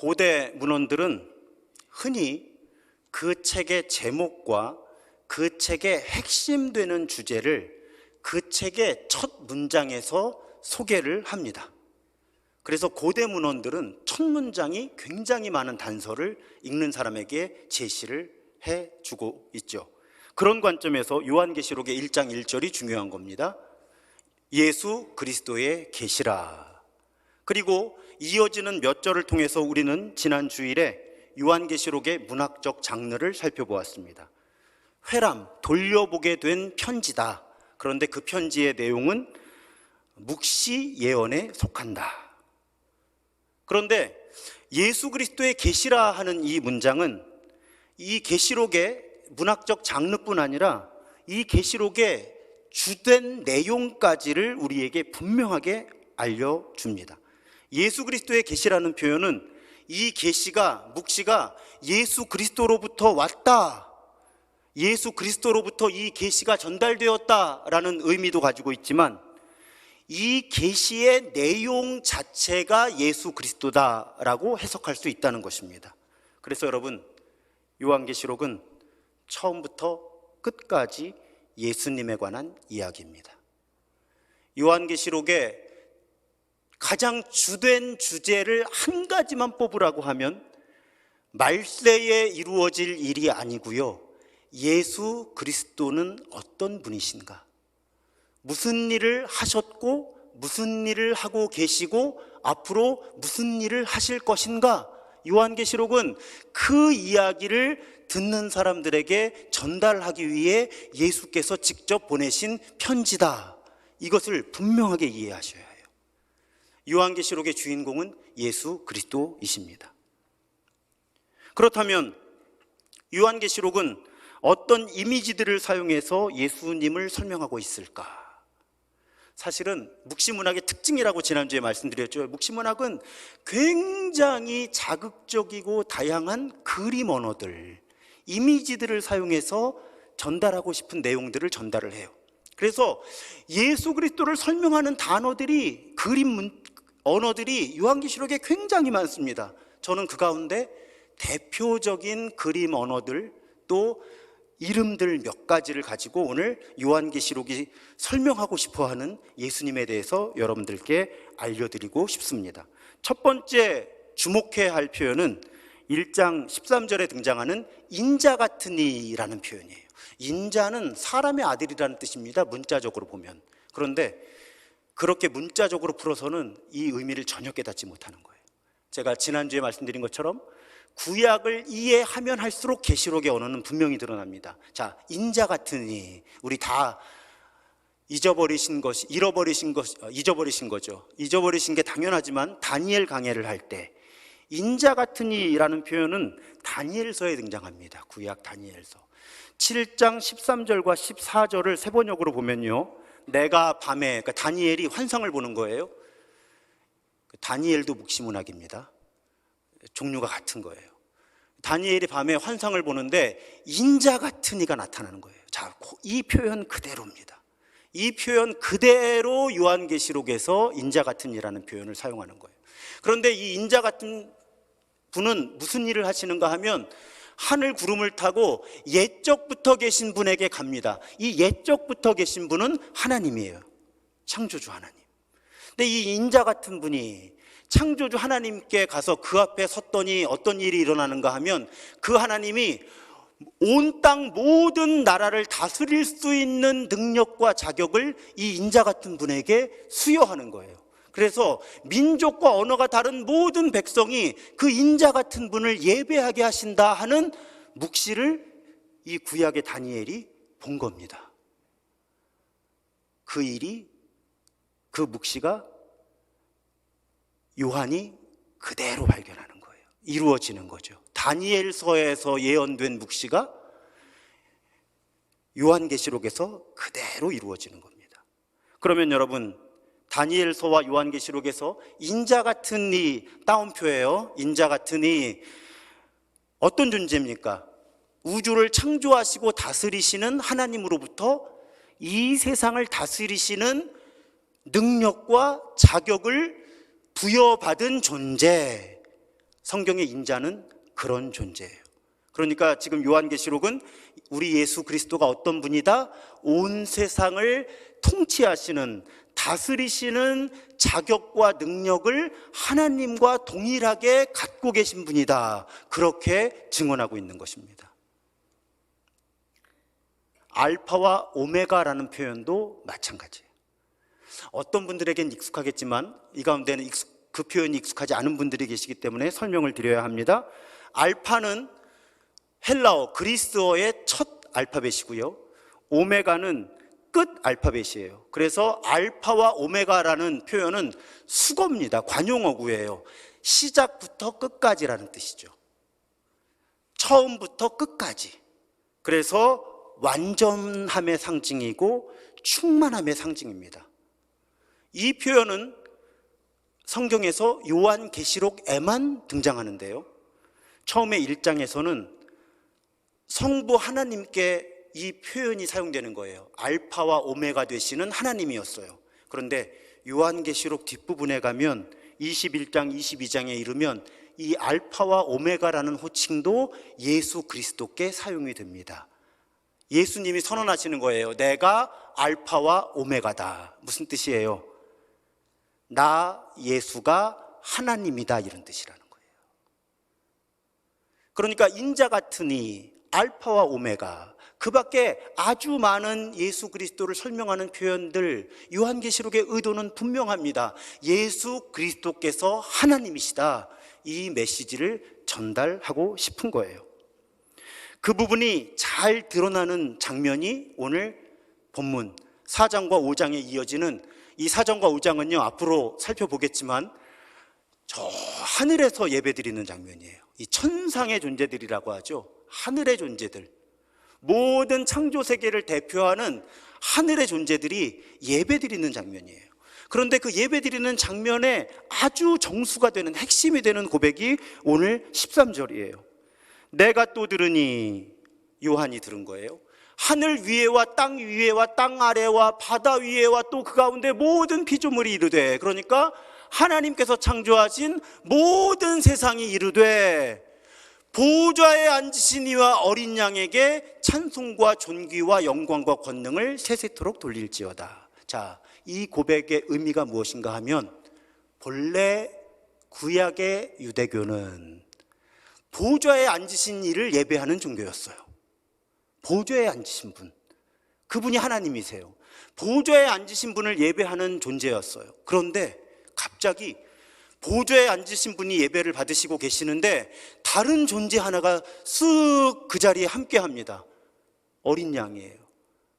고대 문헌들은 흔히 그 책의 제목과 그 책의 핵심 되는 주제를 그 책의 첫 문장에서 소개를 합니다. 그래서 고대 문헌들은 첫 문장이 굉장히 많은 단서를 읽는 사람에게 제시를 해주고 있죠. 그런 관점에서 요한계시록의 1장 1절이 중요한 겁니다. 예수 그리스도의 계시라. 그리고 이어지는 몇 절을 통해서 우리는 지난 주일에 요한계시록의 문학적 장르를 살펴보았습니다. 회람, 돌려보게 된 편지다. 그런데 그 편지의 내용은 묵시 예언에 속한다. 그런데 예수 그리스도의 계시라 하는 이 문장은 이 계시록의 문학적 장르뿐 아니라 이 계시록의 주된 내용까지를 우리에게 분명하게 알려줍니다. 예수 그리스도의 계시라는 표현은 이 계시가, 묵시가 예수 그리스도로부터 왔다, 예수 그리스도로부터 이 계시가 전달되었다라는 의미도 가지고 있지만 이 계시의 내용 자체가 예수 그리스도다라고 해석할 수 있다는 것입니다. 그래서 여러분, 요한계시록은 처음부터 끝까지 예수님에 관한 이야기입니다. 요한계시록의 가장 주된 주제를 한 가지만 뽑으라고 하면 말세에 이루어질 일이 아니고요, 예수 그리스도는 어떤 분이신가, 무슨 일을 하셨고 무슨 일을 하고 계시고 앞으로 무슨 일을 하실 것인가, 요한계시록은 그 이야기를 듣는 사람들에게 전달하기 위해 예수께서 직접 보내신 편지다. 이것을 분명하게 이해하셔야 해요. 요한계시록의 주인공은 예수 그리스도이십니다. 그렇다면 요한계시록은 어떤 이미지들을 사용해서 예수님을 설명하고 있을까? 사실은 묵시문학의 특징이라고 지난주에 말씀드렸죠. 묵시문학은 굉장히 자극적이고 다양한 그림 언어들, 이미지들을 사용해서 전달하고 싶은 내용들을 전달을 해요. 그래서 예수 그리스도를 설명하는 단어들이, 그림 언어들이 요한계시록에 굉장히 많습니다. 저는 그 가운데 대표적인 그림 언어들, 또 이름들 몇 가지를 가지고 오늘 요한계시록이 설명하고 싶어하는 예수님에 대해서 여러분들께 알려드리고 싶습니다. 첫 번째 주목해야 할 표현은 1장 13절에 등장하는 인자 같은 이라는 표현이에요. 인자는 사람의 아들이라는 뜻입니다, 문자적으로 보면. 그런데 그렇게 문자적으로 풀어서는 이 의미를 전혀 깨닫지 못하는 거예요. 제가 지난주에 말씀드린 것처럼 구약을 이해하면 할수록 계시록의 언어는 분명히 드러납니다. 자, 인자 같은 이, 우리 다 잊어버리신 거죠. 잊어버리신 게 당연하지만 다니엘 강해를 할 때 인자 같은 이라는 표현은 다니엘서에 등장합니다. 구약 다니엘서 7장 13절과 14절을 세번역으로 보면요, 내가 밤에, 그러니까 다니엘이 환상을 보는 거예요. 다니엘도 묵시문학입니다. 종류가 같은 거예요. 다니엘이 밤에 환상을 보는데 인자 같은 이가 나타나는 거예요. 자, 이 표현 그대로입니다. 이 표현 그대로 요한계시록에서 인자 같은 이라는 표현을 사용하는 거예요. 그런데 이 인자 같은 분은 무슨 일을 하시는가 하면 하늘 구름을 타고 옛적부터 계신 분에게 갑니다. 이 옛적부터 계신 분은 하나님이에요. 창조주 하나님. 근데 이 인자 같은 분이 창조주 하나님께 가서 그 앞에 섰더니 어떤 일이 일어나는가 하면 그 하나님이 온 땅 모든 나라를 다스릴 수 있는 능력과 자격을 이 인자 같은 분에게 수여하는 거예요. 그래서 민족과 언어가 다른 모든 백성이 그 인자 같은 분을 예배하게 하신다 하는 묵시를 이 구약의 다니엘이 본 겁니다. 그 일이, 그 묵시가 요한이 그대로 발견하는 거예요. 이루어지는 거죠. 다니엘서에서 예언된 묵시가 요한계시록에서 그대로 이루어지는 겁니다. 그러면 여러분, 다니엘서와 요한계시록에서 인자 같은 이, 따옴표예요. 인자 같은 이 어떤 존재입니까? 우주를 창조하시고 다스리시는 하나님으로부터 이 세상을 다스리시는 능력과 자격을 부여받은 존재, 성경의 인자는 그런 존재예요. 그러니까 지금 요한계시록은 우리 예수 그리스도가 어떤 분이다? 온 세상을 통치하시는, 다스리시는 자격과 능력을 하나님과 동일하게 갖고 계신 분이다. 그렇게 증언하고 있는 것입니다. 알파와 오메가라는 표현도 마찬가지예요. 어떤 분들에겐 익숙하겠지만 이 가운데는 그 표현이 익숙하지 않은 분들이 계시기 때문에 설명을 드려야 합니다. 알파는 헬라어, 그리스어의 첫 알파벳이고요. 오메가는 끝 알파벳이에요. 그래서 알파와 오메가라는 표현은 수거입니다. 관용어구예요. 시작부터 끝까지라는 뜻이죠. 처음부터 끝까지. 그래서 완전함의 상징이고 충만함의 상징입니다. 이 표현은 성경에서 요한계시록에만 등장하는데요. 처음에 1장에서는 성부 하나님께 이 표현이 사용되는 거예요. 알파와 오메가 되시는 하나님이었어요. 그런데 요한계시록 뒷부분에 가면 21장, 22장에 이르면 이 알파와 오메가라는 호칭도 예수 그리스도께 사용이 됩니다. 예수님이 선언하시는 거예요. 내가 알파와 오메가다. 무슨 뜻이에요? 나 예수가 하나님이다, 이런 뜻이라는 거예요. 그러니까 인자 같으니, 알파와 오메가, 그 밖에 아주 많은 예수 그리스도를 설명하는 표현들, 요한계시록의 의도는 분명합니다. 예수 그리스도께서 하나님이시다. 이 메시지를 전달하고 싶은 거예요. 그 부분이 잘 드러나는 장면이 오늘 본문 4장과 5장에 이어지는 이 4장과 5장은요, 앞으로 살펴보겠지만 저 하늘에서 예배드리는 장면이에요. 이 천상의 존재들이라고 하죠. 하늘의 존재들, 모든 창조 세계를 대표하는 하늘의 존재들이 예배드리는 장면이에요. 그런데 그 예배드리는 장면에 아주 정수가 되는, 핵심이 되는 고백이 오늘 13절이에요. 내가 또 들으니, 요한이 들은 거예요. 하늘 위에와 땅 위에와 땅 아래와 바다 위에와 또 그 가운데 모든 피조물이 이르되, 그러니까 하나님께서 창조하신 모든 세상이 이르되 보좌에 앉으신 이와 어린 양에게 찬송과 존귀와 영광과 권능을 세세토록 돌릴지어다. 자, 이 고백의 의미가 무엇인가 하면, 본래 구약의 유대교는 보좌에 앉으신 이를 예배하는 종교였어요. 보좌에 앉으신 분, 그분이 하나님이세요. 보좌에 앉으신 분을 예배하는 존재였어요. 그런데 갑자기 보좌에 앉으신 분이 예배를 받으시고 계시는데 다른 존재 하나가 쓱 그 자리에 함께 합니다. 어린 양이에요.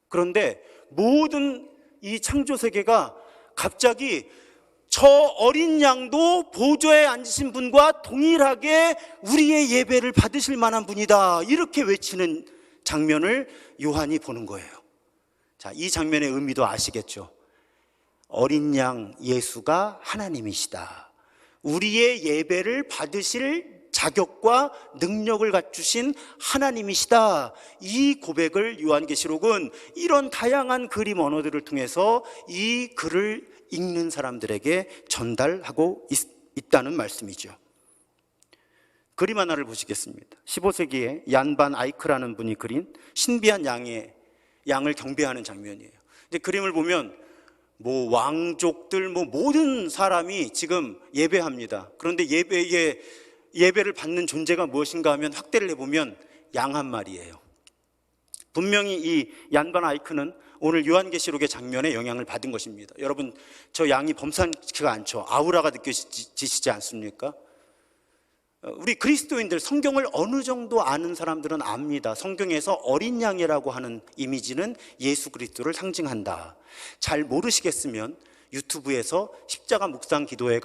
그런데 모든 이 창조 세계가 갑자기 저 어린 양도 보좌에 앉으신 분과 동일하게 우리의 예배를 받으실 만한 분이다, 이렇게 외치는 장면을 요한이 보는 거예요. 자, 이 장면의 의미도 아시겠죠? 어린 양 예수가 하나님이시다. 우리의 예배를 받으실 자격과 능력을 갖추신 하나님이시다. 이 고백을 요한계시록은 이런 다양한 그림 언어들을 통해서 이 글을 읽는 사람들에게 전달하고 있다는 말씀이죠. 그림 하나를 보시겠습니다. 15세기에 얀반 아이크라는 분이 그린 신비한 양을 경배하는 장면이에요. 근데 그림을 보면 왕족들, 모든 사람이 지금 예배합니다. 그런데 예배를 받는 존재가 무엇인가 하면 확대를 해보면 양 한 마리예요. 분명히 이 얀반 아이크는 오늘 요한계시록의 장면에 영향을 받은 것입니다. 여러분, 저 양이 범상치가 않죠? 아우라가 느껴지시지 않습니까? 우리 그리스도인들, 성경을 어느 정도 아는 사람들은 압니다. 성경에서 어린 양이라고 하는 이미지는 예수 그리스도를 상징한다. 잘 모르시겠으면 유튜브에서 십자가 묵상 기도회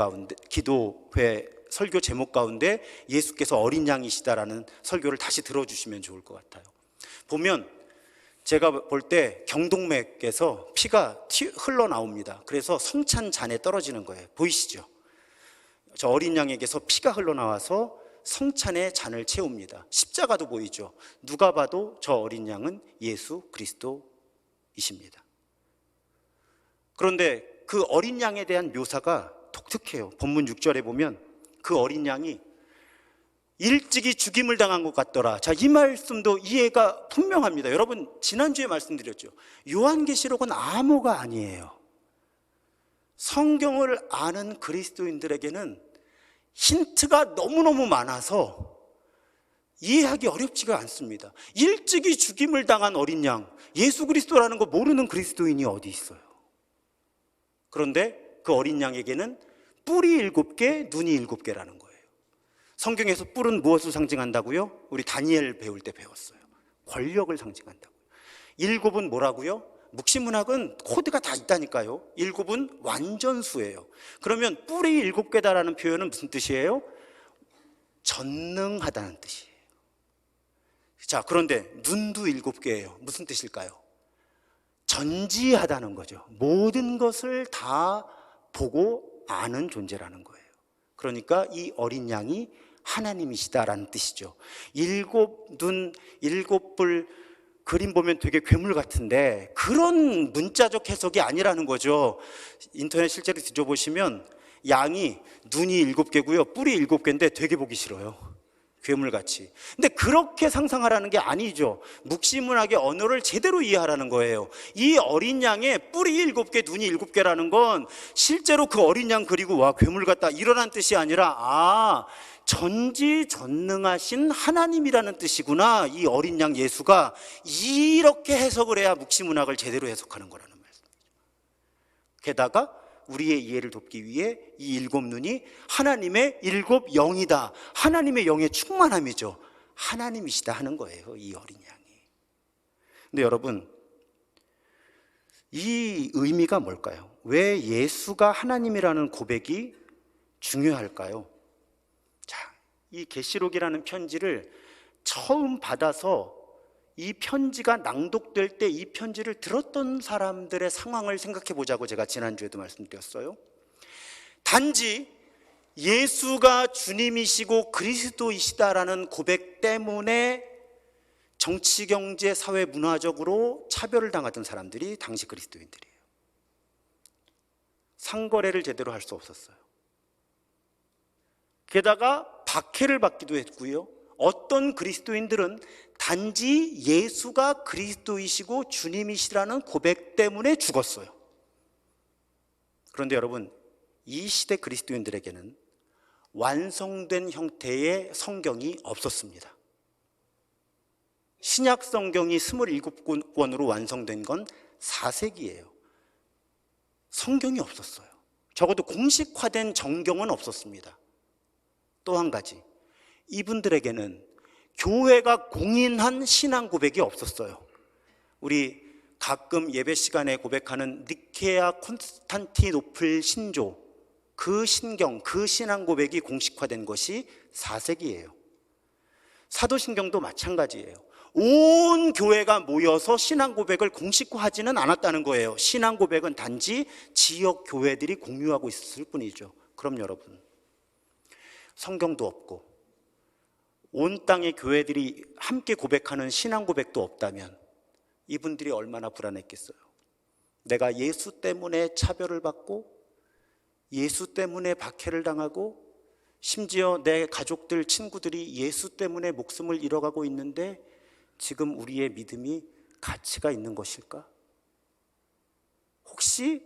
설교 제목 가운데 예수께서 어린 양이시다라는 설교를 다시 들어주시면 좋을 것 같아요. 보면 제가 볼 때 경동맥에서 피가 흘러나옵니다. 그래서 성찬 잔에 떨어지는 거예요. 보이시죠? 저 어린 양에게서 피가 흘러나와서 성찬의 잔을 채웁니다. 십자가도 보이죠? 누가 봐도 저 어린 양은 예수 그리스도이십니다. 그런데 그 어린 양에 대한 묘사가 독특해요. 본문 6절에 보면 그 어린 양이 일찍이 죽임을 당한 것 같더라. 자, 이 말씀도 이해가 분명합니다. 여러분, 지난주에 말씀드렸죠. 요한계시록은 암호가 아니에요. 성경을 아는 그리스도인들에게는 힌트가 너무너무 많아서 이해하기 어렵지가 않습니다. 일찍이 죽임을 당한 어린 양, 예수 그리스도라는 거 모르는 그리스도인이 어디 있어요? 그런데 그 어린 양에게는 뿔이 7개, 눈이 7개라는 거예요. 성경에서 뿔은 무엇을 상징한다고요? 우리 다니엘 배울 때 배웠어요. 권력을 상징한다고요. 7은 뭐라고요? 묵시문학은 코드가 다 있다니까요. 7은 완전수예요. 그러면 뿔이 7개다라는 표현은 무슨 뜻이에요? 전능하다는 뜻이에요. 자, 그런데 눈도 7개예요. 무슨 뜻일까요? 전지하다는 거죠. 모든 것을 다 보고 아는 존재라는 거예요. 그러니까 이 어린 양이 하나님이시다라는 뜻이죠. 7눈, 7뿔 그림 보면 되게 괴물 같은데 그런 문자적 해석이 아니라는 거죠. 인터넷 실제로 뒤져보시면 양이 눈이 7개고요, 뿔이 7개인데 되게 보기 싫어요. 괴물같이. 근데 그렇게 상상하라는 게 아니죠. 묵시문학의 언어를 제대로 이해하라는 거예요. 이 어린 양의 뿔이 7개, 눈이 7개라는 건 실제로 그 어린 양 그리고 와 괴물 같다 이러한 뜻이 아니라 전지전능하신 하나님이라는 뜻이구나. 이 어린 양 예수가 이렇게 해석을 해야 묵시문학을 제대로 해석하는 거라는 말씀이죠. 게다가 우리의 이해를 돕기 위해 이 7눈이 하나님의 7영이다. 하나님의 영의 충만함이죠. 하나님이시다 하는 거예요, 이 어린 양이. 근데 여러분, 이 의미가 뭘까요? 왜 예수가 하나님이라는 고백이 중요할까요? 자, 이 계시록이라는 편지를 처음 받아서 이 편지가 낭독될 때 이 편지를 들었던 사람들의 상황을 생각해 보자고 제가 지난주에도 말씀드렸어요. 단지 예수가 주님이시고 그리스도이시다라는 고백 때문에 정치, 경제, 사회, 문화적으로 차별을 당하던 사람들이 당시 그리스도인들이에요. 상거래를 제대로 할 수 없었어요. 게다가 박해를 받기도 했고요. 어떤 그리스도인들은 단지 예수가 그리스도이시고 주님이시라는 고백 때문에 죽었어요. 그런데 여러분, 이 시대 그리스도인들에게는 완성된 형태의 성경이 없었습니다. 신약 성경이 27권으로 완성된 건 4세기예요. 성경이 없었어요. 적어도 공식화된 정경은 없었습니다. 또 한 가지, 이분들에게는 교회가 공인한 신앙 고백이 없었어요. 우리 가끔 예배 시간에 고백하는 니케아 콘스탄티노플 신조, 그 신경, 그 신앙 고백이 공식화된 것이 4세기예요. 사도신경도 마찬가지예요. 온 교회가 모여서 신앙 고백을 공식화하지는 않았다는 거예요. 신앙 고백은 단지 지역 교회들이 공유하고 있었을 뿐이죠. 그럼 여러분, 성경도 없고 온 땅의 교회들이 함께 고백하는 신앙 고백도 없다면 이분들이 얼마나 불안했겠어요. 내가 예수 때문에 차별을 받고 예수 때문에 박해를 당하고 심지어 내 가족들, 친구들이 예수 때문에 목숨을 잃어가고 있는데 지금 우리의 믿음이 가치가 있는 것일까? 혹시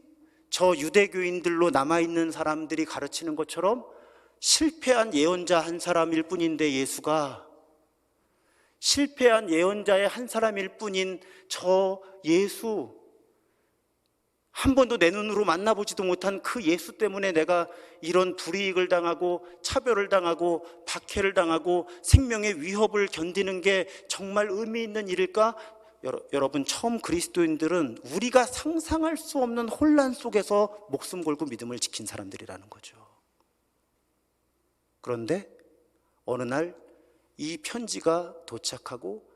저 유대교인들로 남아있는 사람들이 가르치는 것처럼 실패한 예언자 한 사람일 뿐인데 예수가 실패한 예언자의 한 사람일 뿐인 저 예수, 한 번도 내 눈으로 만나보지도 못한 그 예수 때문에 내가 이런 불이익을 당하고 차별을 당하고 박해를 당하고 생명의 위협을 견디는 게 정말 의미 있는 일일까? 여러분, 처음 그리스도인들은 우리가 상상할 수 없는 혼란 속에서 목숨 걸고 믿음을 지킨 사람들이라는 거죠. 그런데 어느 날 이 편지가 도착하고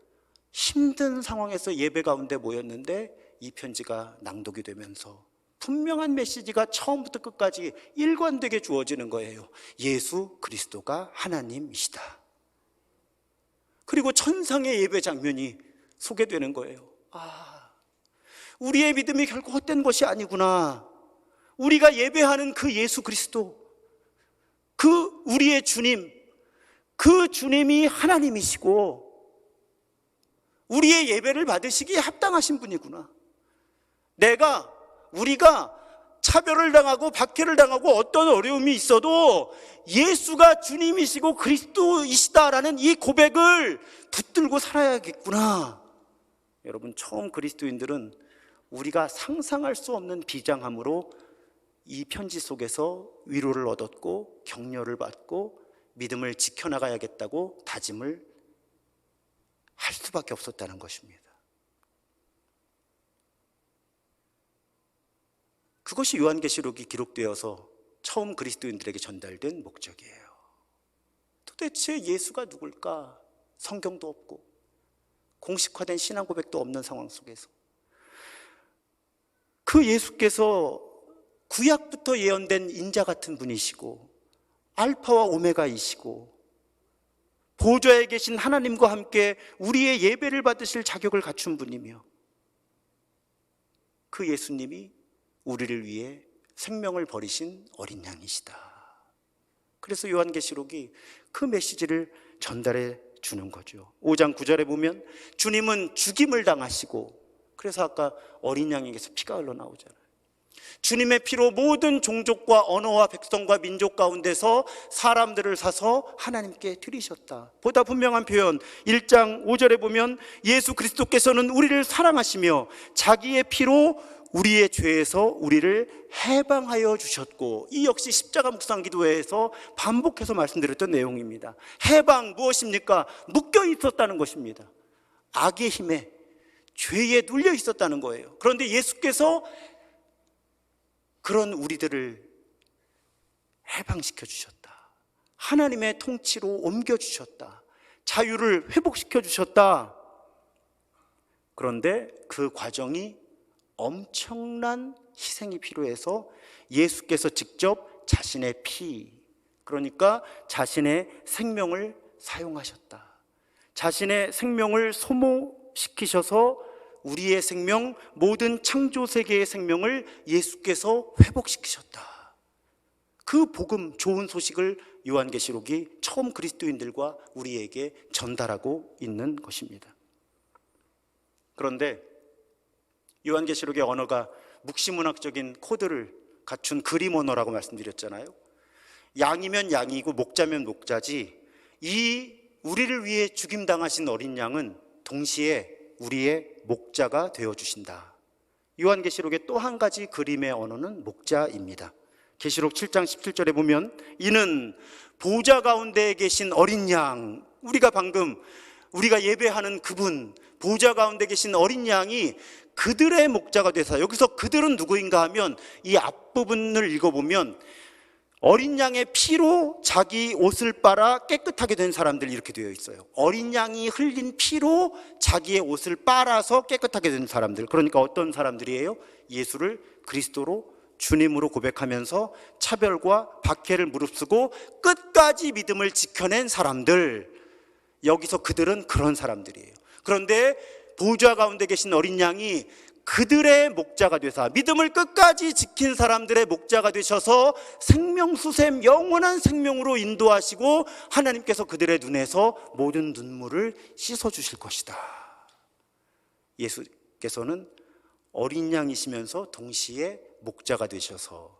힘든 상황에서 예배 가운데 모였는데 이 편지가 낭독이 되면서 분명한 메시지가 처음부터 끝까지 일관되게 주어지는 거예요. 예수 그리스도가 하나님이시다. 그리고 천상의 예배 장면이 소개되는 거예요. 우리의 믿음이 결코 헛된 것이 아니구나. 우리가 예배하는 그 예수 그리스도, 그 우리의 주님, 그 주님이 하나님이시고 우리의 예배를 받으시기에 합당하신 분이구나. 우리가 차별을 당하고 박해를 당하고 어떤 어려움이 있어도 예수가 주님이시고 그리스도이시다라는 이 고백을 붙들고 살아야겠구나. 여러분, 처음 그리스도인들은 우리가 상상할 수 없는 비장함으로 이 편지 속에서 위로를 얻었고 격려를 받고 믿음을 지켜나가야겠다고 다짐을 할 수밖에 없었다는 것입니다. 그것이 요한계시록이 기록되어서 처음 그리스도인들에게 전달된 목적이에요. 도대체 예수가 누굴까? 성경도 없고 공식화된 신앙 고백도 없는 상황 속에서 그 예수께서 구약부터 예언된 인자 같은 분이시고 알파와 오메가이시고 보좌에 계신 하나님과 함께 우리의 예배를 받으실 자격을 갖춘 분이며 그 예수님이 우리를 위해 생명을 버리신 어린 양이시다. 그래서 요한계시록이 그 메시지를 전달해 주는 거죠. 5장 9절에 보면 주님은 죽임을 당하시고, 그래서 아까 어린 양에게서 피가 흘러나오잖아요. 주님의 피로 모든 종족과 언어와 백성과 민족 가운데서 사람들을 사서 하나님께 드리셨다. 보다 분명한 표현 1장 5절에 보면 예수 그리스도께서는 우리를 사랑하시며 자기의 피로 우리의 죄에서 우리를 해방하여 주셨고, 이 역시 십자가 묵상 기도회에서 반복해서 말씀드렸던 내용입니다. 해방 무엇입니까? 묶여 있었다는 것입니다. 악의 힘에, 죄에 눌려 있었다는 거예요. 그런데 예수께서 그런 우리들을 해방시켜 주셨다. 하나님의 통치로 옮겨 주셨다. 자유를 회복시켜 주셨다. 그런데 그 과정이 엄청난 희생이 필요해서 예수께서 직접 자신의 피, 그러니까 자신의 생명을 사용하셨다. 자신의 생명을 소모시키셔서 우리의 생명, 모든 창조 세계의 생명을 예수께서 회복시키셨다. 그 복음, 좋은 소식을 요한계시록이 처음 그리스도인들과 우리에게 전달하고 있는 것입니다. 그런데 요한계시록의 언어가 묵시문학적인 코드를 갖춘 그림 언어라고 말씀드렸잖아요. 양이면 양이고 목자면 목자지, 이 우리를 위해 죽임당하신 어린 양은 동시에 우리의 목자가 되어주신다. 요한계시록의 또 한 가지 그림의 언어는 목자입니다. 계시록 7장 17절에 보면 이는 보좌 가운데에 계신 어린 양, 우리가 예배하는 그분, 보좌 가운데 계신 어린 양이 그들의 목자가 되사, 여기서 그들은 누구인가 하면 이 앞부분을 읽어보면 어린 양의 피로 자기 옷을 빨아 깨끗하게 된 사람들, 이렇게 되어 있어요. 어린 양이 흘린 피로 자기의 옷을 빨아서 깨끗하게 된 사람들. 그러니까 어떤 사람들이에요? 예수를 그리스도로 주님으로 고백하면서 차별과 박해를 무릅쓰고 끝까지 믿음을 지켜낸 사람들. 여기서 그들은 그런 사람들이에요. 그런데 보좌 가운데 계신 어린 양이 그들의 목자가 되사, 믿음을 끝까지 지킨 사람들의 목자가 되셔서 생명수샘, 영원한 생명으로 인도하시고 하나님께서 그들의 눈에서 모든 눈물을 씻어주실 것이다. 예수께서는 어린 양이시면서 동시에 목자가 되셔서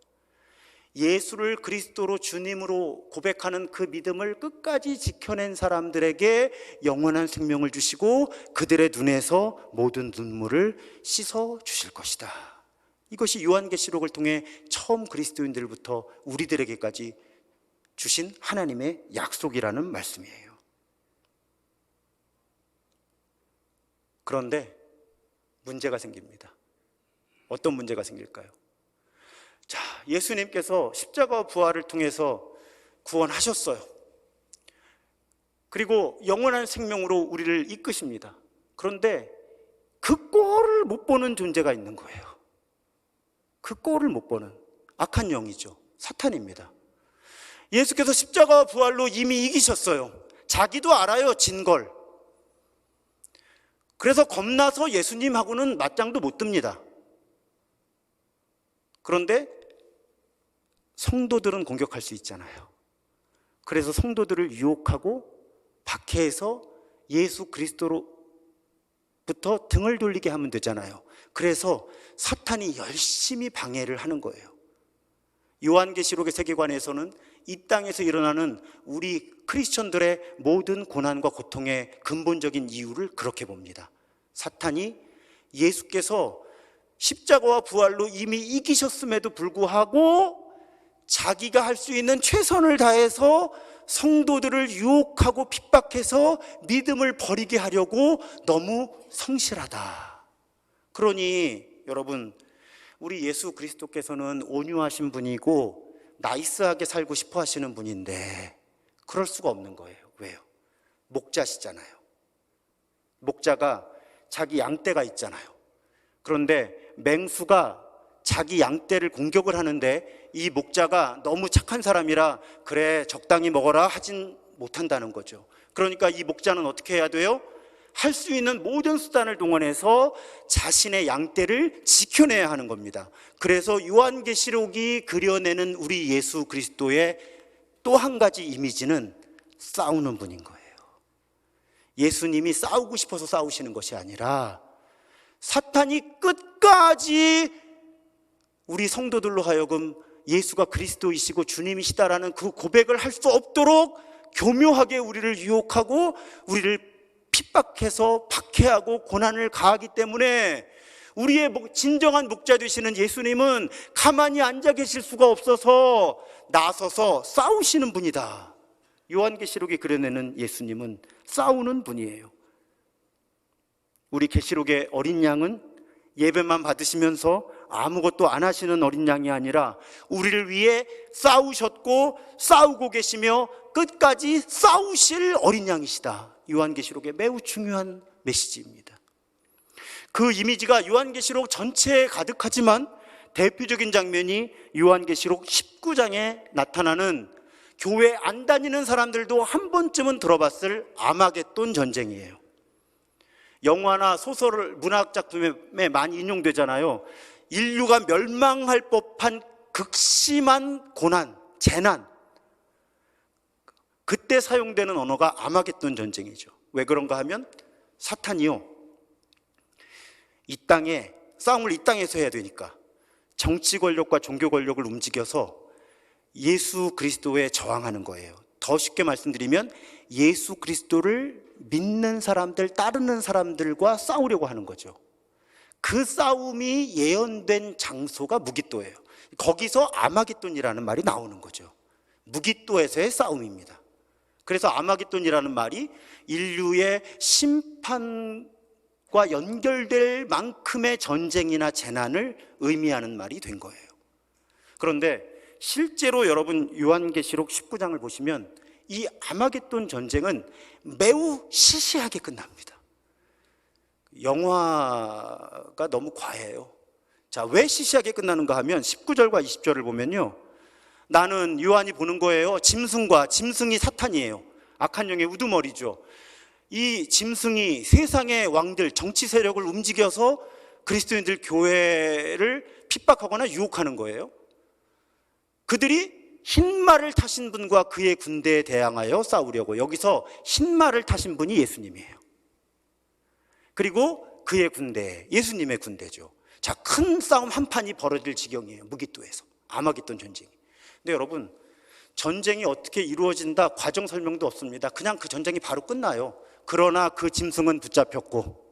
예수를 그리스도로 주님으로 고백하는 그 믿음을 끝까지 지켜낸 사람들에게 영원한 생명을 주시고 그들의 눈에서 모든 눈물을 씻어 주실 것이다. 이것이 요한계시록을 통해 처음 그리스도인들부터 우리들에게까지 주신 하나님의 약속이라는 말씀이에요. 그런데 문제가 생깁니다. 어떤 문제가 생길까요? 자, 예수님께서 십자가 부활을 통해서 구원하셨어요. 그리고 영원한 생명으로 우리를 이끄십니다. 그런데 그 꼴을 못 보는 존재가 있는 거예요. 그 꼴을 못 보는 악한 영이죠. 사탄입니다. 예수께서 십자가 부활로 이미 이기셨어요. 자기도 알아요, 진 걸. 그래서 겁나서 예수님하고는 맞짱도 못 듭니다. 그런데 성도들은 공격할 수 있잖아요. 그래서 성도들을 유혹하고 박해해서 예수 그리스도로부터 등을 돌리게 하면 되잖아요. 그래서 사탄이 열심히 방해를 하는 거예요. 요한계시록의 세계관에서는 이 땅에서 일어나는 우리 크리스천들의 모든 고난과 고통의 근본적인 이유를 그렇게 봅니다. 사탄이 예수께서 십자가와 부활로 이미 이기셨음에도 불구하고 자기가 할 수 있는 최선을 다해서 성도들을 유혹하고 핍박해서 믿음을 버리게 하려고 너무 성실하다. 그러니 여러분, 우리 예수 그리스도께서는 온유하신 분이고 나이스하게 살고 싶어 하시는 분인데 그럴 수가 없는 거예요. 왜요? 목자시잖아요. 목자가 자기 양떼가 있잖아요. 그런데 맹수가 자기 양떼를 공격을 하는데 이 목자가 너무 착한 사람이라 그래 적당히 먹어라 하진 못한다는 거죠. 그러니까 이 목자는 어떻게 해야 돼요? 할 수 있는 모든 수단을 동원해서 자신의 양떼를 지켜내야 하는 겁니다. 그래서 요한계시록이 그려내는 우리 예수 그리스도의 또 한 가지 이미지는 싸우는 분인 거예요. 예수님이 싸우고 싶어서 싸우시는 것이 아니라 사탄이 끝까지 우리 성도들로 하여금 예수가 그리스도이시고 주님이시다라는 그 고백을 할 수 없도록 교묘하게 우리를 유혹하고 우리를 핍박해서 박해하고 고난을 가하기 때문에 우리의 진정한 목자 되시는 예수님은 가만히 앉아 계실 수가 없어서 나서서 싸우시는 분이다. 요한계시록이 그려내는 예수님은 싸우는 분이에요. 우리 계시록의 어린 양은 예배만 받으시면서 아무것도 안 하시는 어린 양이 아니라 우리를 위해 싸우셨고 싸우고 계시며 끝까지 싸우실 어린 양이시다. 요한계시록의 매우 중요한 메시지입니다. 그 이미지가 요한계시록 전체에 가득하지만 대표적인 장면이 요한계시록 19장에 나타나는 교회 안 다니는 사람들도 한 번쯤은 들어봤을 아마겟돈 전쟁이에요. 영화나 소설, 문학 작품에 많이 인용되잖아요. 인류가 멸망할 법한 극심한 고난, 재난, 그때 사용되는 언어가 아마겟돈 전쟁이죠. 왜 그런가 하면 사탄이요, 이 땅에 싸움을 이 땅에서 해야 되니까 정치 권력과 종교 권력을 움직여서 예수 그리스도에 저항하는 거예요. 더 쉽게 말씀드리면 예수 그리스도를 믿는 사람들, 따르는 사람들과 싸우려고 하는 거죠. 그 싸움이 예언된 장소가 무깃도예요. 거기서 아마겟돈이라는 말이 나오는 거죠. 무깃도에서의 싸움입니다. 그래서 아마겟돈이라는 말이 인류의 심판과 연결될 만큼의 전쟁이나 재난을 의미하는 말이 된 거예요. 그런데 실제로 여러분 요한계시록 19장을 보시면 이 아마겟돈 전쟁은 매우 시시하게 끝납니다. 영화가 너무 과해요. 자, 왜 시시하게 끝나는가 하면 19절과 20절을 보면요, 나는 요한이 보는 거예요. 짐승이 사탄이에요. 악한 영의 우두머리죠. 이 짐승이 세상의 왕들, 정치 세력을 움직여서 그리스도인들 교회를 핍박하거나 유혹하는 거예요. 그들이 흰말을 타신 분과 그의 군대에 대항하여 싸우려고, 여기서 흰말을 타신 분이 예수님이에요. 그리고 그의 군대, 예수님의 군대죠. 자, 큰 싸움 한 판이 벌어질 지경이에요. 무깃도에서 아마겟돈 전쟁이. 근데 여러분, 전쟁이 어떻게 이루어진다 과정 설명도 없습니다. 그냥 그 전쟁이 바로 끝나요. 그러나 그 짐승은 붙잡혔고,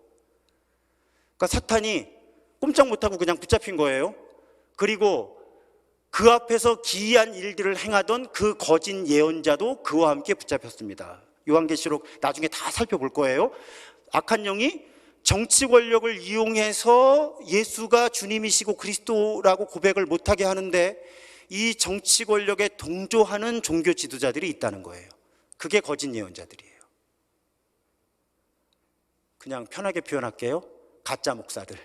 그러니까 사탄이 꼼짝 못하고 그냥 붙잡힌 거예요. 그리고 그 앞에서 기이한 일들을 행하던 그 거짓 예언자도 그와 함께 붙잡혔습니다. 요한계시록 나중에 다 살펴볼 거예요. 악한 영이 정치 권력을 이용해서 예수가 주님이시고 그리스도라고 고백을 못하게 하는데 이 정치 권력에 동조하는 종교 지도자들이 있다는 거예요. 그게 거짓 예언자들이에요. 그냥 편하게 표현할게요. 가짜 목사들,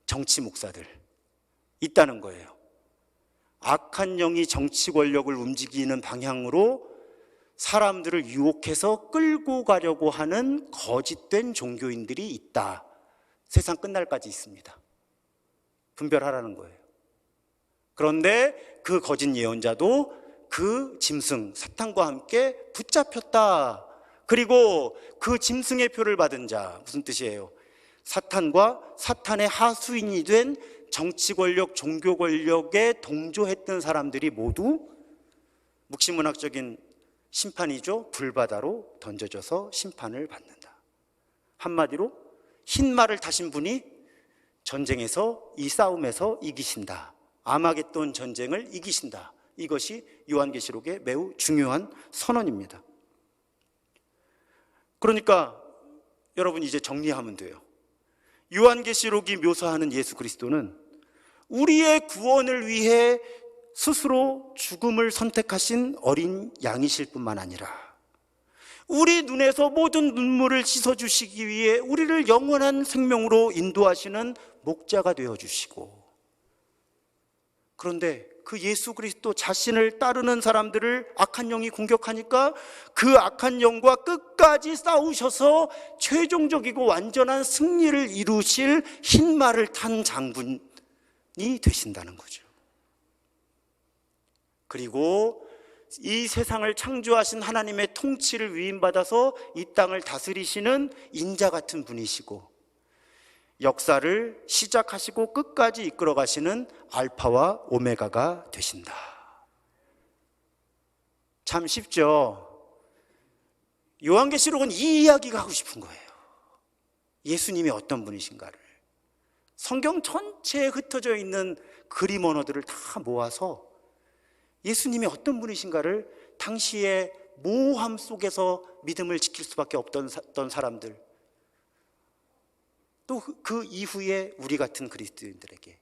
정치 목사들 있다는 거예요. 악한 영이 정치 권력을 움직이는 방향으로 사람들을 유혹해서 끌고 가려고 하는 거짓된 종교인들이 있다. 세상 끝날까지 있습니다. 분별하라는 거예요. 그런데 그 거짓 예언자도 그 짐승 사탄과 함께 붙잡혔다. 그리고 그 짐승의 표를 받은 자, 무슨 뜻이에요? 사탄과 사탄의 하수인이 된 정치 권력, 종교 권력에 동조했던 사람들이 모두 묵시문학적인 심판이죠. 불바다로 던져져서 심판을 받는다. 한마디로 흰 말을 타신 분이 전쟁에서, 이 싸움에서 이기신다. 아마겟돈 전쟁을 이기신다. 이것이 요한계시록의 매우 중요한 선언입니다. 그러니까 여러분 이제 정리하면 돼요. 요한계시록이 묘사하는 예수 그리스도는 우리의 구원을 위해 스스로 죽음을 선택하신 어린 양이실 뿐만 아니라 우리 눈에서 모든 눈물을 씻어주시기 위해 우리를 영원한 생명으로 인도하시는 목자가 되어주시고, 그런데 그 예수 그리스도 자신을 따르는 사람들을 악한 영이 공격하니까 그 악한 영과 끝까지 싸우셔서 최종적이고 완전한 승리를 이루실 흰 말을 탄 장군이 되신다는 거죠. 그리고 이 세상을 창조하신 하나님의 통치를 위임받아서 이 땅을 다스리시는 인자 같은 분이시고, 역사를 시작하시고 끝까지 이끌어 가시는 알파와 오메가가 되신다. 참 쉽죠? 요한계시록은 이 이야기가 하고 싶은 거예요. 예수님이 어떤 분이신가를. 성경 전체에 흩어져 있는 그림 언어들을 다 모아서 예수님이 어떤 분이신가를 당시의 모호함 속에서 믿음을 지킬 수밖에 없던 사람들, 또 그 이후에 우리 같은 그리스도인들에게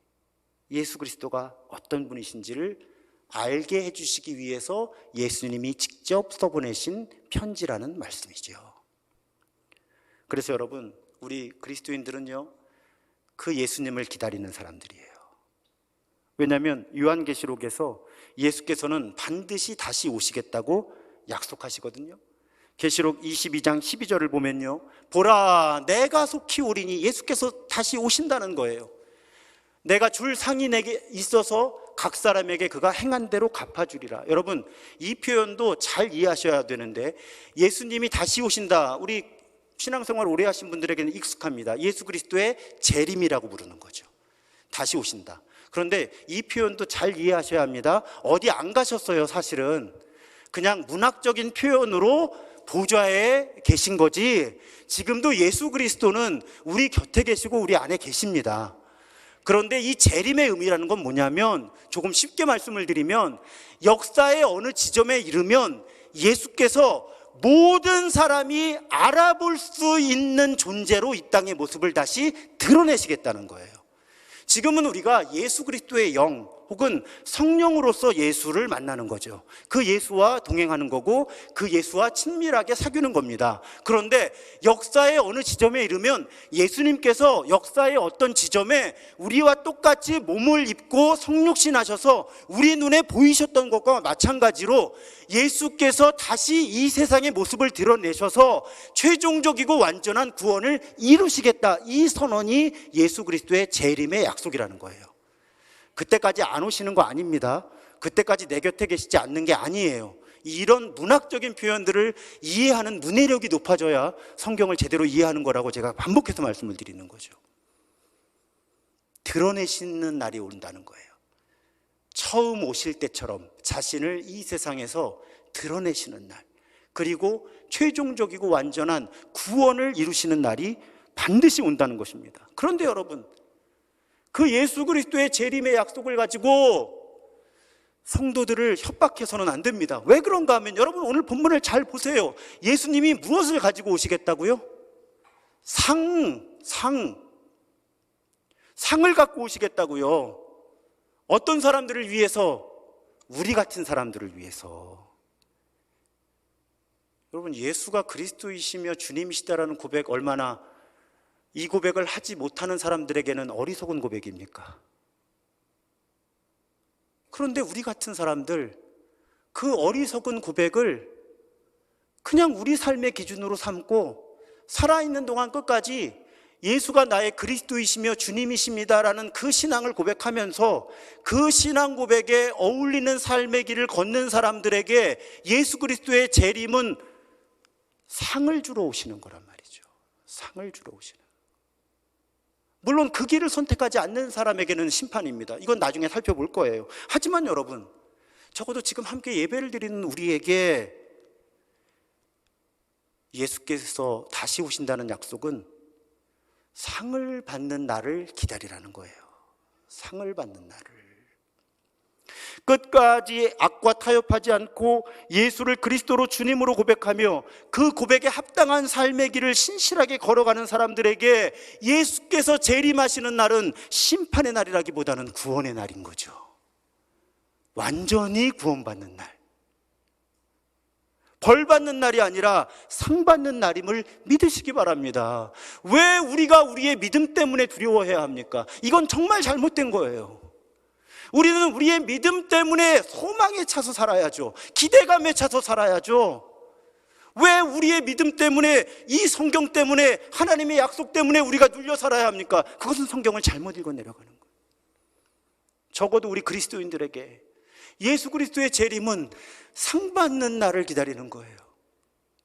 예수 그리스도가 어떤 분이신지를 알게 해주시기 위해서 예수님이 직접 써보내신 편지라는 말씀이죠. 그래서 여러분, 우리 그리스도인들은요, 그 예수님을 기다리는 사람들이에요. 왜냐하면 요한계시록에서 예수께서는 반드시 다시 오시겠다고 약속하시거든요. 계시록 22장 12절을 보면요, 보라 내가 속히 오리니, 예수께서 다시 오신다는 거예요. 내가 줄 상이 내게 있어서 각 사람에게 그가 행한 대로 갚아주리라. 여러분, 이 표현도 잘 이해하셔야 되는데, 예수님이 다시 오신다, 우리 신앙생활 오래 하신 분들에게는 익숙합니다. 예수 그리스도의 재림이라고 부르는 거죠. 다시 오신다. 그런데 이 표현도 잘 이해하셔야 합니다. 어디 안 가셨어요. 사실은 그냥 문학적인 표현으로 보좌에 계신 거지, 지금도 예수 그리스도는 우리 곁에 계시고 우리 안에 계십니다. 그런데 이 재림의 의미라는 건 뭐냐면, 조금 쉽게 말씀을 드리면, 역사의 어느 지점에 이르면 예수께서 모든 사람이 알아볼 수 있는 존재로 이 땅의 모습을 다시 드러내시겠다는 거예요. 지금은 우리가 예수 그리스도의 영 혹은 성령으로서 예수를 만나는 거죠. 그 예수와 동행하는 거고 그 예수와 친밀하게 사귀는 겁니다. 그런데 역사의 어느 지점에 이르면 예수님께서 역사의 어떤 지점에 우리와 똑같이 몸을 입고 성육신하셔서 우리 눈에 보이셨던 것과 마찬가지로 예수께서 다시 이 세상의 모습을 드러내셔서 최종적이고 완전한 구원을 이루시겠다, 이 선언이 예수 그리스도의 재림의 약속이라는 거예요. 그때까지 안 오시는 거 아닙니다. 그때까지 내 곁에 계시지 않는 게 아니에요. 이런 문학적인 표현들을 이해하는 문해력이 높아져야 성경을 제대로 이해하는 거라고 제가 반복해서 말씀을 드리는 거죠. 드러내시는 날이 온다는 거예요. 처음 오실 때처럼 자신을 이 세상에서 드러내시는 날, 그리고 최종적이고 완전한 구원을 이루시는 날이 반드시 온다는 것입니다. 그런데 여러분, 그 예수 그리스도의 재림의 약속을 가지고 성도들을 협박해서는 안 됩니다. 왜 그런가 하면, 여러분 오늘 본문을 잘 보세요. 예수님이 무엇을 가지고 오시겠다고요? 상을 갖고 오시겠다고요. 어떤 사람들을 위해서? 우리 같은 사람들을 위해서. 여러분, 예수가 그리스도이시며 주님이시다라는 고백, 얼마나 이 고백을 하지 못하는 사람들에게는 어리석은 고백입니까? 그런데 우리 같은 사람들, 그 어리석은 고백을 그냥 우리 삶의 기준으로 삼고 살아있는 동안 끝까지 예수가 나의 그리스도이시며 주님이십니다라는 그 신앙을 고백하면서 그 신앙 고백에 어울리는 삶의 길을 걷는 사람들에게 예수 그리스도의 재림은 상을 주러 오시는 거란 말이죠. 상을 주러 오시는. 물론 그 길을 선택하지 않는 사람에게는 심판입니다. 이건 나중에 살펴볼 거예요. 하지만 여러분, 적어도 지금 함께 예배를 드리는 우리에게 예수께서 다시 오신다는 약속은 상을 받는 날을 기다리라는 거예요. 상을 받는 날을. 끝까지 악과 타협하지 않고 예수를 그리스도로 주님으로 고백하며 그 고백에 합당한 삶의 길을 신실하게 걸어가는 사람들에게 예수께서 재림하시는 날은 심판의 날이라기보다는 구원의 날인 거죠. 완전히 구원받는 날. 벌 받는 날이 아니라 상 받는 날임을 믿으시기 바랍니다. 왜 우리가 우리의 믿음 때문에 두려워해야 합니까? 이건 정말 잘못된 거예요. 우리는 우리의 믿음 때문에 소망에 차서 살아야죠. 기대감에 차서 살아야죠. 왜 우리의 믿음 때문에, 이 성경 때문에, 하나님의 약속 때문에 우리가 눌려 살아야 합니까? 그것은 성경을 잘못 읽어 내려가는 거예요. 적어도 우리 그리스도인들에게 예수 그리스도의 재림은 상 받는 날을 기다리는 거예요.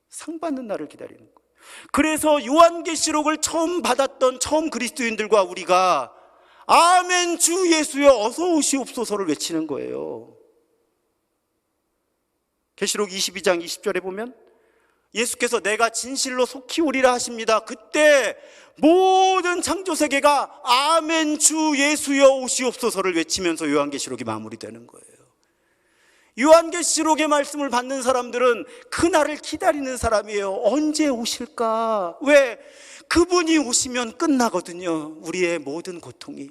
상 받는 날을 기다리는 거예요. 그래서 요한계시록을 처음 받았던 처음 그리스도인들과 우리가 아멘 주 예수여 어서 오시옵소서를 외치는 거예요. 계시록 22장 20절에 보면 예수께서 내가 진실로 속히 오리라 하십니다. 그때 모든 창조세계가 아멘 주 예수여 오시옵소서를 외치면서 요한계시록이 마무리되는 거예요. 요한계시록의 말씀을 받는 사람들은 그날을 기다리는 사람이에요. 언제 오실까? 왜? 그분이 오시면 끝나거든요. 우리의 모든 고통이,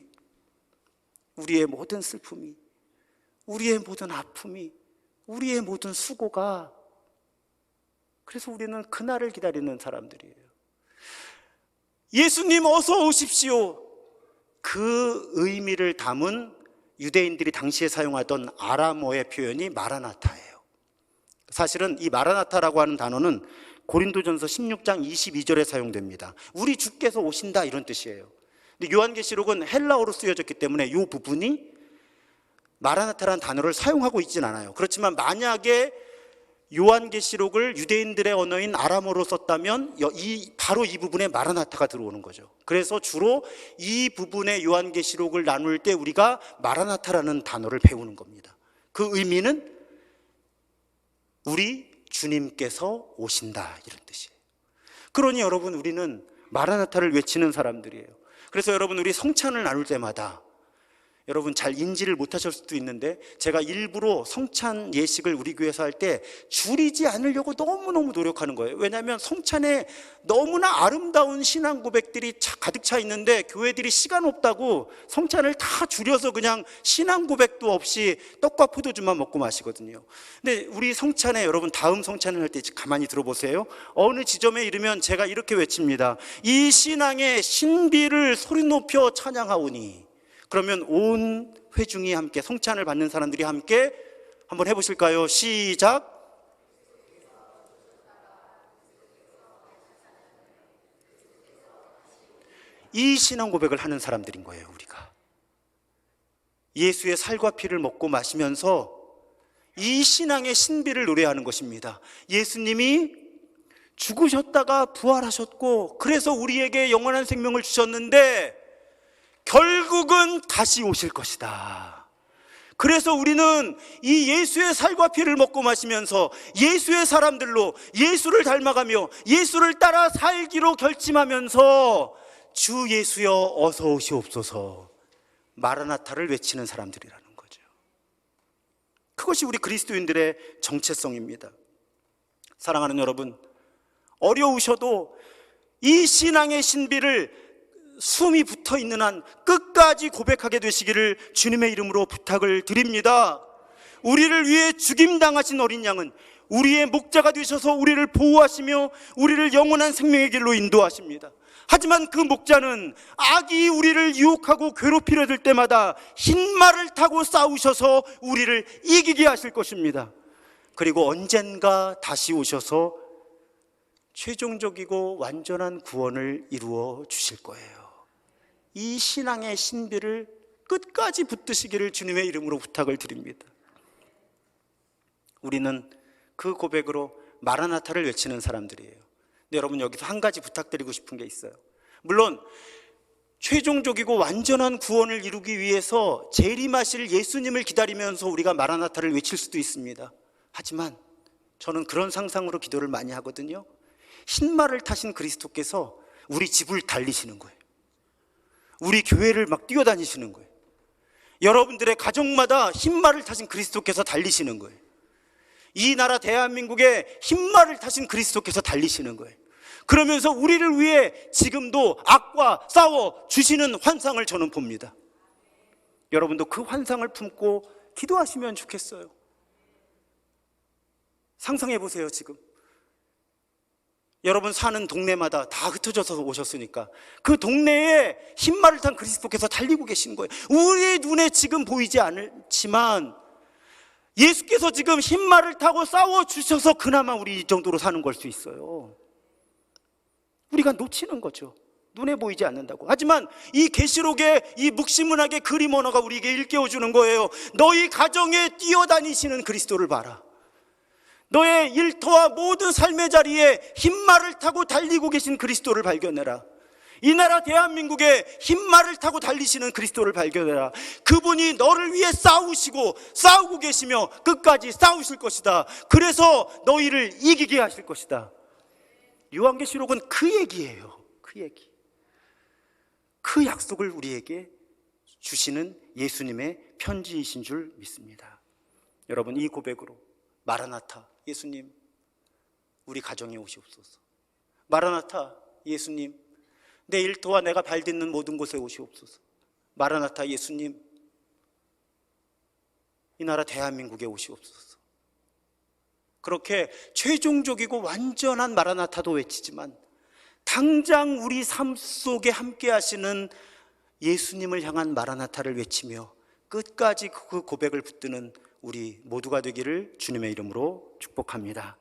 우리의 모든 슬픔이, 우리의 모든 아픔이, 우리의 모든 수고가. 그래서 우리는 그날을 기다리는 사람들이에요. 예수님 어서 오십시오. 그 의미를 담은 유대인들이 당시에 사용하던 아람어의 표현이 마라나타예요. 사실은 이 마라나타라고 하는 단어는 고린도전서 16장 22절에 사용됩니다. 우리 주께서 오신다 이런 뜻이에요. 근데 요한계시록은 헬라어로 쓰여졌기 때문에 이 부분이 마라나타라는 단어를 사용하고 있진 않아요. 그렇지만 만약에 요한계시록을 유대인들의 언어인 아람어로 썼다면 바로 이 부분에 마라나타가 들어오는 거죠. 그래서 주로 이 부분의 요한계시록을 나눌 때 우리가 마라나타라는 단어를 배우는 겁니다. 그 의미는 우리 주님께서 오신다 이런 뜻이에요. 그러니 여러분, 우리는 마라나타를 외치는 사람들이에요. 그래서 여러분, 우리 성찬을 나눌 때마다 여러분 잘 인지를 못하실 수도 있는데 제가 일부러 성찬 예식을 우리 교회에서 할 때 줄이지 않으려고 너무너무 노력하는 거예요. 왜냐하면 성찬에 너무나 아름다운 신앙 고백들이 가득 차 있는데 교회들이 시간 없다고 성찬을 다 줄여서 그냥 신앙 고백도 없이 떡과 포도주만 먹고 마시거든요. 근데 우리 성찬에 여러분 다음 성찬을 할 때 가만히 들어보세요. 어느 지점에 이르면 제가 이렇게 외칩니다. 이 신앙의 신비를 소리 높여 찬양하오니. 그러면 온 회중이 함께, 성찬을 받는 사람들이 함께 한번 해보실까요? 시작. 이 신앙 고백을 하는 사람들인 거예요, 우리가. 예수의 살과 피를 먹고 마시면서 이 신앙의 신비를 노래하는 것입니다. 예수님이 죽으셨다가 부활하셨고, 그래서 우리에게 영원한 생명을 주셨는데 결국은 다시 오실 것이다. 그래서 우리는 이 예수의 살과 피를 먹고 마시면서 예수의 사람들로 예수를 닮아가며 예수를 따라 살기로 결심하면서 주 예수여 어서 오시옵소서 마라나타를 외치는 사람들이라는 거죠. 그것이 우리 그리스도인들의 정체성입니다. 사랑하는 여러분, 어려우셔도 이 신앙의 신비를 숨이 붙어 있는 한 끝까지 고백하게 되시기를 주님의 이름으로 부탁을 드립니다. 우리를 위해 죽임당하신 어린 양은 우리의 목자가 되셔서 우리를 보호하시며 우리를 영원한 생명의 길로 인도하십니다. 하지만 그 목자는 악이 우리를 유혹하고 괴롭히려 들 때마다 흰 말을 타고 싸우셔서 우리를 이기게 하실 것입니다. 그리고 언젠가 다시 오셔서 최종적이고 완전한 구원을 이루어 주실 거예요. 이 신앙의 신비를 끝까지 붙드시기를 주님의 이름으로 부탁을 드립니다. 우리는 그 고백으로 마라나타를 외치는 사람들이에요. 근데 여러분, 여기서 한 가지 부탁드리고 싶은 게 있어요. 물론 최종적이고 완전한 구원을 이루기 위해서 재림하실 예수님을 기다리면서 우리가 마라나타를 외칠 수도 있습니다. 하지만 저는 그런 상상으로 기도를 많이 하거든요. 흰말을 타신 그리스도께서 우리 집을 달리시는 거예요. 우리 교회를 막 뛰어다니시는 거예요. 여러분들의 가정마다 흰말을 타신 그리스도께서 달리시는 거예요. 이 나라 대한민국에 흰말을 타신 그리스도께서 달리시는 거예요. 그러면서 우리를 위해 지금도 악과 싸워 주시는 환상을 저는 봅니다. 여러분도 그 환상을 품고 기도하시면 좋겠어요. 상상해 보세요. 지금 여러분 사는 동네마다 다 흩어져서 오셨으니까 그 동네에 흰말을 탄 그리스도께서 달리고 계신 거예요. 우리 눈에 지금 보이지 않지만 예수께서 지금 흰말을 타고 싸워주셔서 그나마 우리 이 정도로 사는 걸 수 있어요. 우리가 놓치는 거죠. 눈에 보이지 않는다고. 하지만 이 계시록의 이 묵시문학의 그림 언어가 우리에게 일깨워주는 거예요. 너희 가정에 뛰어다니시는 그리스도를 봐라. 너의 일터와 모든 삶의 자리에 흰말을 타고 달리고 계신 그리스도를 발견해라. 이 나라 대한민국에 흰말을 타고 달리시는 그리스도를 발견해라. 그분이 너를 위해 싸우고 계시며 끝까지 싸우실 것이다. 그래서 너희를 이기게 하실 것이다. 요한계시록은 그 얘기예요. 그 얘기. 그 약속을 우리에게 주시는 예수님의 편지이신 줄 믿습니다. 여러분, 이 고백으로 마라나타, 예수님 우리 가정에 오시옵소서. 마라나타, 예수님 내 일터와 내가 발딛는 모든 곳에 오시옵소서. 마라나타, 예수님 이 나라 대한민국에 오시옵소서. 그렇게 최종적이고 완전한 마라나타도 외치지만 당장 우리 삶 속에 함께 하시는 예수님을 향한 마라나타를 외치며 끝까지 그 고백을 붙드는 우리 모두가 되기를 주님의 이름으로 축복합니다.